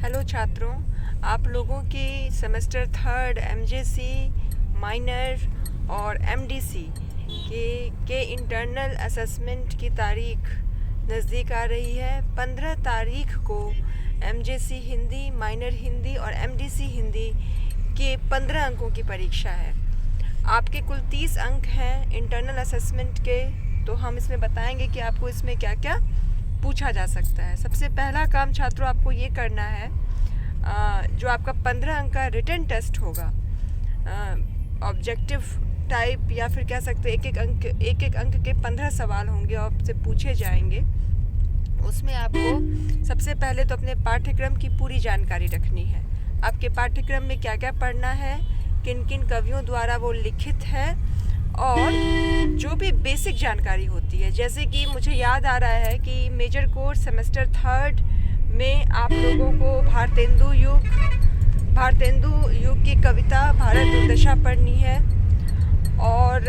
Hello छात्रों, आप लोगों की सेमेस्टर थर्ड एमजेसी माइनर और एमडीसी के इंटरनल असेसमेंट की तारीख नज़दीक आ रही है। 15 तारीख को एमजेसी हिंदी, माइनर हिंदी और एमडीसी हिंदी के 15 अंकों की परीक्षा है। आपके कुल 30 अंक हैं इंटरनल असेसमेंट के, तो हम इसमें बताएंगे कि आपको इसमें क्या क्या पूछा जा सकता है। सबसे पहला काम छात्रों आपको ये करना है, जो आपका 15 अंक का रिटन टेस्ट होगा, ऑब्जेक्टिव टाइप या फिर कह सकते हैं एक एक अंक के 15 सवाल होंगे और आपसे पूछे जाएंगे। उसमें आपको सबसे पहले तो अपने पाठ्यक्रम की पूरी जानकारी रखनी है। आपके पाठ्यक्रम में क्या क्या पढ़ना है, किन किन कवियों द्वारा वो लिखित है, और जो भी बेसिक जानकारी होती है। जैसे कि मुझे याद आ रहा है कि मेजर कोर्स सेमेस्टर थर्ड में आप लोगों को भारतेंदु युग की कविता भारत दुर्दशा पढ़नी है, और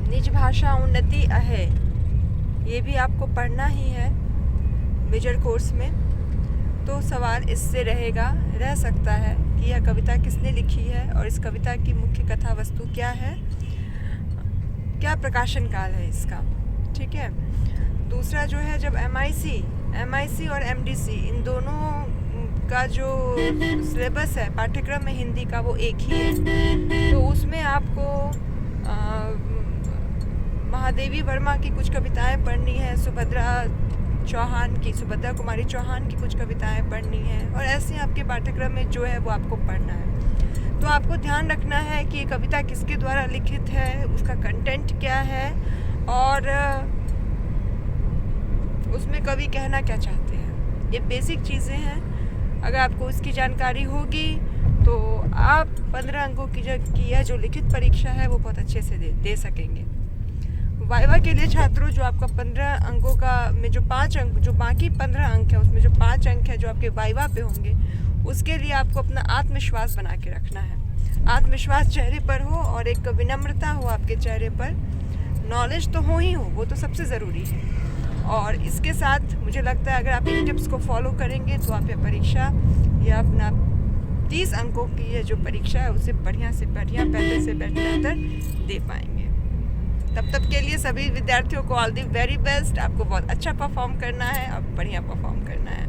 निज भाषा उन्नति अहे ये भी आपको पढ़ना ही है मेजर कोर्स में। तो सवाल इससे रह सकता है कि यह कविता किसने लिखी है और इस कविता की मुख्य कथा वस्तु क्या है, क्या प्रकाशन काल है इसका। ठीक है। दूसरा जो है, जब एमआईसी और एमडीसी इन दोनों का जो सिलेबस है पाठ्यक्रम में हिंदी का वो एक ही है, तो उसमें आपको महादेवी वर्मा की कुछ कविताएं पढ़नी है, सुभद्रा कुमारी चौहान की कुछ कविताएं पढ़नी है, और ऐसे आपके पाठ्यक्रम में जो है वो आपको पढ़ना है। तो आपको ध्यान रखना है कि ये कविता किसके द्वारा लिखित है, उसका कंटेंट क्या है, और उसमें कवि कहना क्या चाहते हैं। ये बेसिक चीज़ें हैं। अगर आपको इसकी जानकारी होगी तो आप 15 अंकों की यह जो लिखित परीक्षा है वो बहुत अच्छे से दे सकेंगे। वाइवा के लिए छात्रों, जो आपका 15 अंकों का में जो 5 अंक, जो बाकी 15 अंक है उसमें जो 5 अंक है जो आपके वाइवा पे होंगे, उसके लिए आपको अपना आत्मविश्वास बना के रखना है। आत्मविश्वास चेहरे पर हो और एक विनम्रता हो आपके चेहरे पर। नॉलेज तो हो ही हो, वो तो सबसे ज़रूरी है। और इसके साथ मुझे लगता है अगर आप इन टिप्स को फॉलो करेंगे तो आप ये परीक्षा या अपना 30 अंकों की ये जो परीक्षा है उसे बढ़िया से बढ़िया, बेहतर से बेहतर दे पाएंगे। तब के लिए सभी विद्यार्थियों को ऑल द वेरी बेस्ट। आपको बहुत अच्छा परफॉर्म करना है और बढ़िया परफॉर्म करना है।